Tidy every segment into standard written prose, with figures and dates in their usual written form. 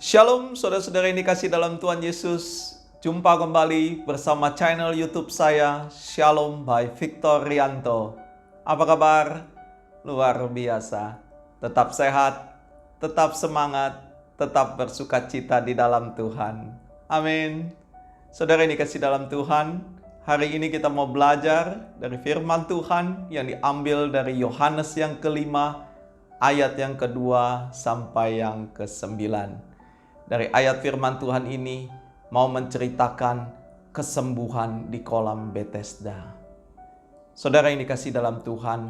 Shalom saudara-saudara yang dikasih dalam Tuhan Yesus. Jumpa kembali bersama channel YouTube saya, Shalom by Victor Rianto. Apa kabar? Luar biasa. Tetap sehat, tetap semangat, tetap bersukacita di dalam Tuhan. Amin. Saudara yang dikasih dalam Tuhan, hari ini kita mau belajar dari firman Tuhan yang diambil dari Yohanes yang kelima, ayat yang kedua sampai yang ke-9. Dari ayat firman Tuhan ini mau menceritakan kesembuhan di kolam Bethesda. Saudara yang dikasih dalam Tuhan,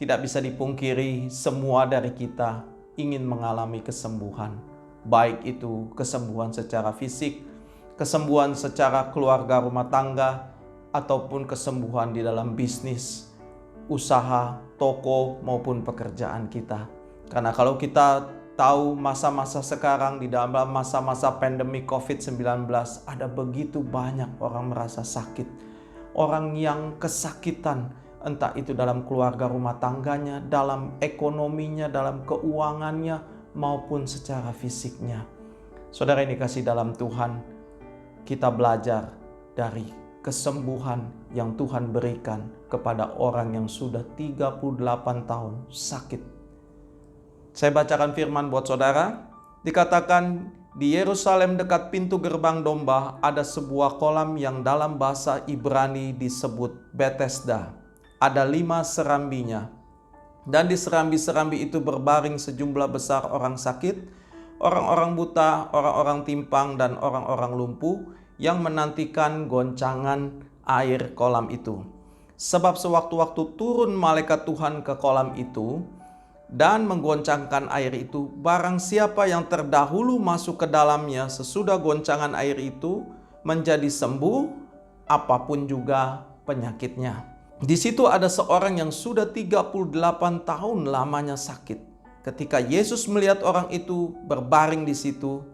tidak bisa dipungkiri semua dari kita ingin mengalami kesembuhan. Baik itu kesembuhan secara fisik, kesembuhan secara keluarga rumah tangga, ataupun kesembuhan di dalam bisnis, usaha, toko maupun pekerjaan kita. Karena kalau kita tahu masa-masa sekarang di dalam masa-masa pandemi COVID-19 ada begitu banyak orang merasa sakit. Orang yang kesakitan, entah itu dalam keluarga rumah tangganya, dalam ekonominya, dalam keuangannya, maupun secara fisiknya. Saudara yang dikasih dalam Tuhan, kita belajar dari kesembuhan yang Tuhan berikan kepada orang yang sudah 38 tahun sakit. Saya bacakan firman buat saudara. Dikatakan di Yerusalem dekat pintu gerbang domba ada sebuah kolam yang dalam bahasa Ibrani disebut Bethesda. Ada 5 serambinya. Dan di serambi-serambi itu berbaring sejumlah besar orang sakit, orang-orang buta, orang-orang timpang, dan orang-orang lumpuh yang menantikan goncangan air kolam itu. Sebab sewaktu-waktu turun malaikat Tuhan ke kolam itu dan menggoncangkan air itu, barang siapa yang terdahulu masuk ke dalamnya sesudah goncangan air itu menjadi sembuh apapun juga penyakitnya. Di situ ada seorang yang sudah 38 tahun lamanya sakit. Ketika Yesus melihat orang itu berbaring di situ,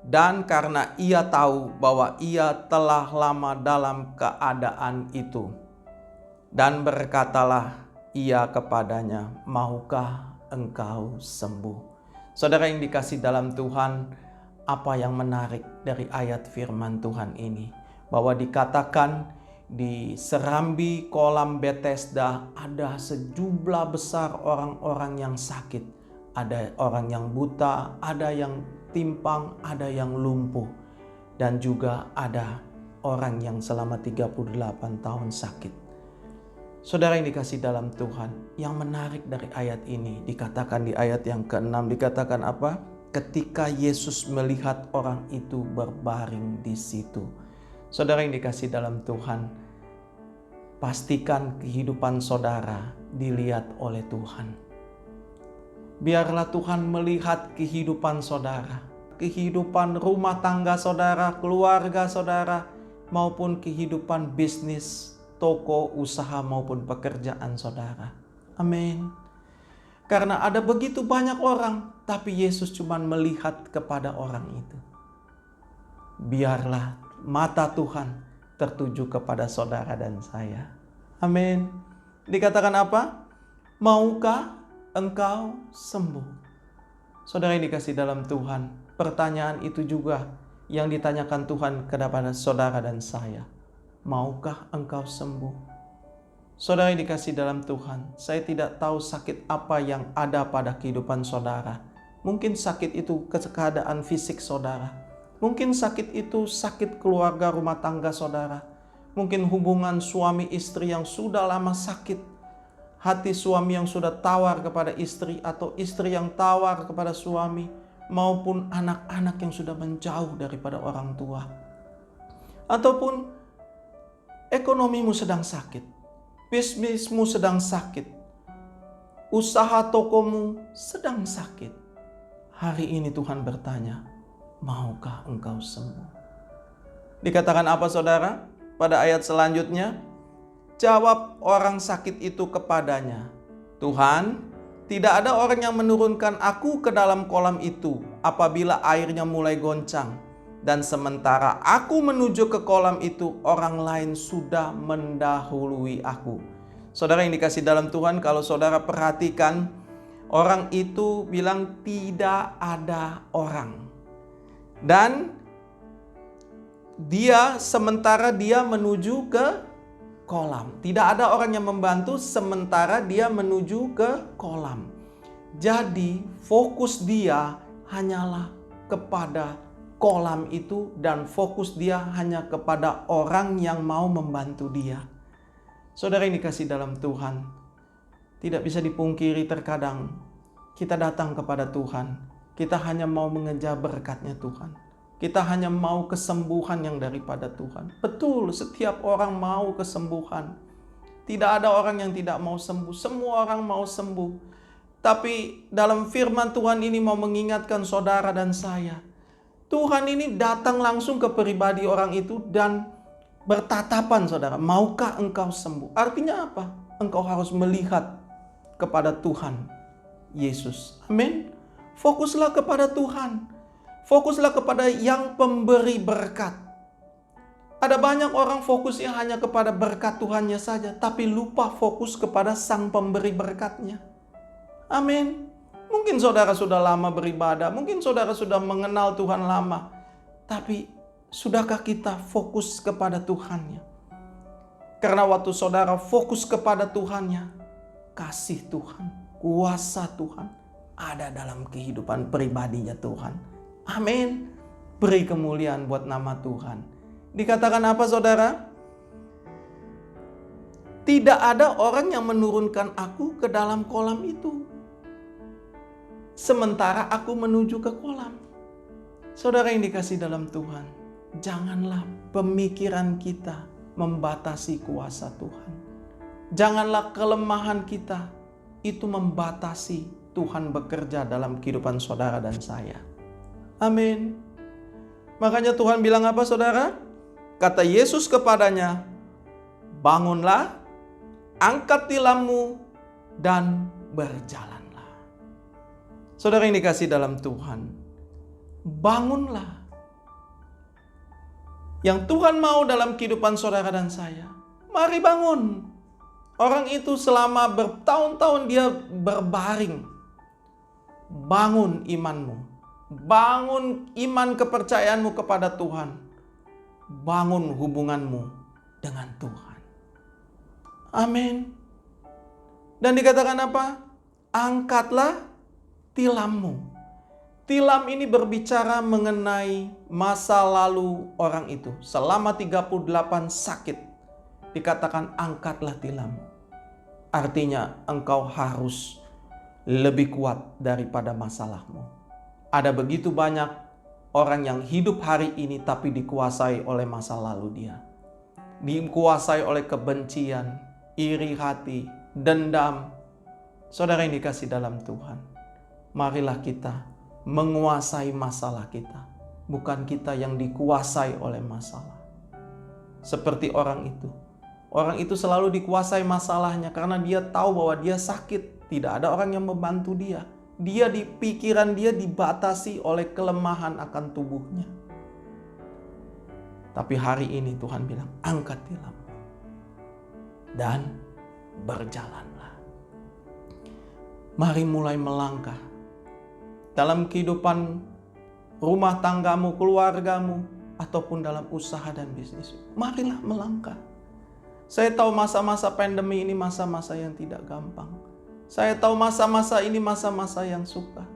dan karena ia tahu bahwa ia telah lama dalam keadaan itu, dan berkatalah ia kepadanya, "Maukah engkau sembuh?" Saudara yang dikasih dalam Tuhan, apa yang menarik dari ayat firman Tuhan ini? Bahwa dikatakan di serambi kolam Bethesda ada sejumlah besar orang-orang yang sakit. Ada orang yang buta, ada yang timpang, ada yang lumpuh. Dan juga ada orang yang selama 38 tahun sakit. Saudara yang dikasih dalam Tuhan, yang menarik dari ayat ini dikatakan di ayat yang ke-6, dikatakan apa? Ketika Yesus melihat orang itu berbaring di situ. Saudara yang dikasih dalam Tuhan, pastikan kehidupan saudara dilihat oleh Tuhan. Biarlah Tuhan melihat kehidupan saudara, kehidupan rumah tangga saudara, keluarga saudara, maupun kehidupan bisnis, toko, usaha maupun pekerjaan saudara. Amin. Karena ada begitu banyak orang, tapi Yesus cuma melihat kepada orang itu. Biarlah mata Tuhan tertuju kepada saudara dan saya. Amin. Dikatakan apa? Maukah engkau sembuh? Saudara yang dikasih dalam Tuhan, pertanyaan itu juga yang ditanyakan Tuhan kepada saudara dan saya. Maukah engkau sembuh? Saudara yang dikasih dalam Tuhan, saya tidak tahu sakit apa yang ada pada kehidupan saudara. Mungkin sakit itu keadaan fisik saudara. Mungkin sakit itu sakit keluarga rumah tangga saudara. Mungkin hubungan suami istri yang sudah lama sakit. Hati suami yang sudah tawar kepada istri, atau istri yang tawar kepada suami, maupun anak-anak yang sudah menjauh daripada orang tua. Ataupun ekonomimu sedang sakit, bisnismu sedang sakit, usaha tokomu sedang sakit. Hari ini Tuhan bertanya, maukah engkau sembuh? Dikatakan apa saudara? Pada ayat selanjutnya, jawab orang sakit itu kepadanya, "Tuhan, tidak ada orang yang menurunkan aku ke dalam kolam itu apabila airnya mulai goncang. Dan sementara aku menuju ke kolam itu, orang lain sudah mendahului aku." Saudara yang dikasih dalam Tuhan, kalau saudara perhatikan, orang itu bilang tidak ada orang. Dan sementara dia menuju ke kolam. Tidak ada orang yang membantu sementara dia menuju ke kolam. Jadi fokus dia hanyalah kepada kolam itu dan fokus dia hanya kepada orang yang mau membantu dia. Saudara yang dikasihi dalam Tuhan, tidak bisa dipungkiri terkadang kita datang kepada Tuhan, kita hanya mau mengejar berkat-Nya Tuhan. Kita hanya mau kesembuhan yang daripada Tuhan. Betul, setiap orang mau kesembuhan. Tidak ada orang yang tidak mau sembuh, semua orang mau sembuh. Tapi dalam firman Tuhan ini mau mengingatkan saudara dan saya, Tuhan ini datang langsung ke pribadi orang itu dan bertatapan, saudara, maukah engkau sembuh? Artinya apa? Engkau harus melihat kepada Tuhan Yesus. Amin. Fokuslah kepada Tuhan. Fokuslah kepada yang pemberi berkat. Ada banyak orang fokusnya hanya kepada berkat Tuhannya saja, tapi lupa fokus kepada sang pemberi berkatnya. Amin. Mungkin saudara sudah lama beribadah, mungkin saudara sudah mengenal Tuhan lama, tapi sudahkah kita fokus kepada Tuhannya? Karena waktu saudara fokus kepada Tuhannya, kasih Tuhan, kuasa Tuhan ada dalam kehidupan pribadinya Tuhan. Amin. Beri kemuliaan buat nama Tuhan. Dikatakan apa, saudara? Tidak ada orang yang menurunkan aku ke dalam kolam itu, sementara aku menuju ke kolam. Saudara yang dikasihi dalam Tuhan, janganlah pemikiran kita membatasi kuasa Tuhan. Janganlah kelemahan kita itu membatasi Tuhan bekerja dalam kehidupan saudara dan saya. Amin. Makanya Tuhan bilang apa, saudara? Kata Yesus kepadanya, bangunlah, angkat tilammu, dan berjalanlah. Saudara yang dikasihi dalam Tuhan, bangunlah. Yang Tuhan mau dalam kehidupan saudara dan saya, mari bangun. Orang itu selama bertahun-tahun dia berbaring. Bangun imanmu. Bangun iman kepercayaanmu kepada Tuhan. Bangun hubunganmu dengan Tuhan. Amin. Dan dikatakan apa? Angkatlah tilammu. Tilam ini berbicara mengenai masa lalu orang itu. Selama 38 sakit. Dikatakan angkatlah tilammu. Artinya engkau harus lebih kuat daripada masalahmu. Ada begitu banyak orang yang hidup hari ini tapi dikuasai oleh masa lalu dia. Dikuasai oleh kebencian, iri hati, dendam. Saudara yang dikasihi dalam Tuhan, marilah kita menguasai masalah kita. Bukan kita yang dikuasai oleh masalah. Seperti orang itu. Orang itu selalu dikuasai masalahnya karena dia tahu bahwa dia sakit. Tidak ada orang yang membantu dia. Dia di pikiran dia dibatasi oleh kelemahan akan tubuhnya. Tapi hari ini Tuhan bilang, angkat tilam dan berjalanlah. Mari mulai melangkah dalam kehidupan rumah tanggamu, keluargamu, ataupun dalam usaha dan bisnis. Marilah melangkah. Saya tahu masa-masa pandemi ini masa-masa yang tidak gampang. Saya tahu masa-masa ini masa-masa yang sukar.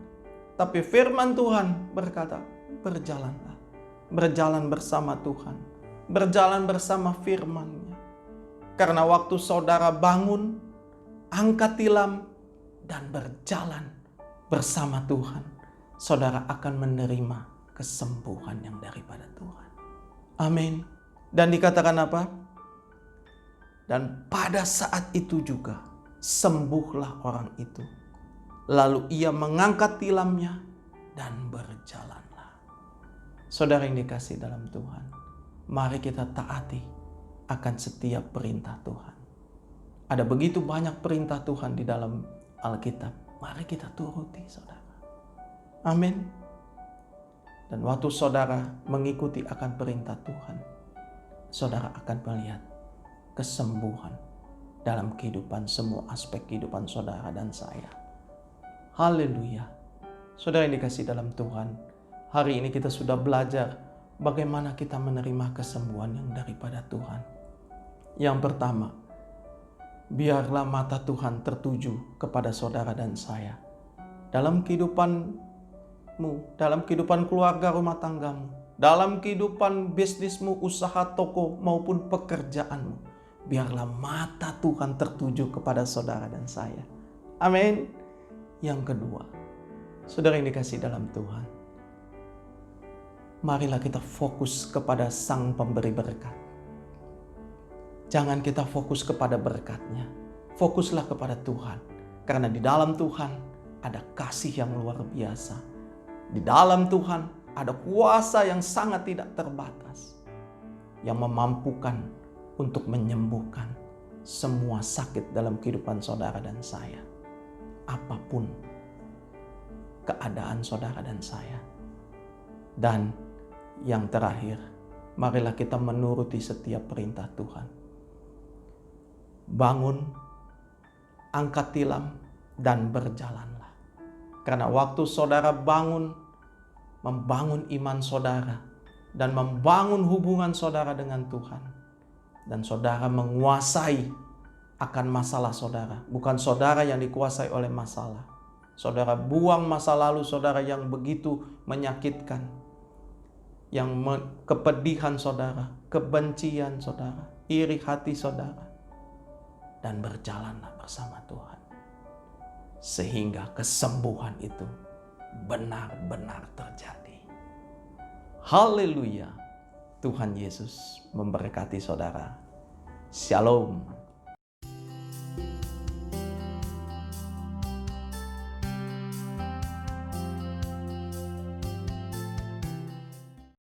Tapi firman Tuhan berkata, berjalanlah. Berjalan bersama Tuhan. Berjalan bersama firman-Nya. Karena waktu saudara bangun, angkat tilam, dan berjalan bersama Tuhan, saudara akan menerima kesembuhan yang daripada Tuhan. Amin. Dan dikatakan apa? Dan pada saat itu juga sembuhlah orang itu. Lalu ia mengangkat tilamnya dan berjalanlah. Saudara yang dikasihi dalam Tuhan, mari kita taati akan setiap perintah Tuhan. Ada begitu banyak perintah Tuhan di dalam Alkitab. Mari kita turuti, saudara. Amin. Dan waktu saudara mengikuti akan perintah Tuhan, saudara akan melihat kesembuhan dalam kehidupan semua aspek kehidupan saudara dan saya. Haleluya. Saudara yang dikasihi dalam Tuhan, Hari ini kita sudah belajar bagaimana kita menerima kesembuhan yang daripada Tuhan. Yang pertama, biarlah mata Tuhan tertuju kepada saudara dan saya. Dalam kehidupanmu, dalam kehidupan keluarga rumah tanggamu, dalam kehidupan bisnismu, usaha toko maupun pekerjaanmu, biarlah mata Tuhan tertuju kepada saudara dan saya. Amin. Yang kedua, saudara yang dikasihi dalam Tuhan, marilah kita fokus kepada Sang Pemberi berkat. Jangan kita fokus kepada berkatnya, fokuslah kepada Tuhan. Karena di dalam Tuhan ada kasih yang luar biasa. Di dalam Tuhan ada kuasa yang sangat tidak terbatas, yang memampukan untuk menyembuhkan semua sakit dalam kehidupan saudara dan saya. Apapun keadaan saudara dan saya. Dan yang terakhir, marilah kita menuruti setiap perintah Tuhan. Bangun, angkat tilam, dan berjalanlah. Karena waktu saudara bangun, membangun iman saudara, dan membangun hubungan saudara dengan Tuhan, dan saudara menguasai akan masalah saudara, bukan saudara yang dikuasai oleh masalah. Saudara buang masa lalu saudara yang begitu menyakitkan, yang kepedihan saudara, kebencian saudara, iri hati saudara, dan berjalanlah bersama Tuhan, sehingga kesembuhan itu benar-benar terjadi. Haleluya. Tuhan Yesus memberkati saudara. Shalom.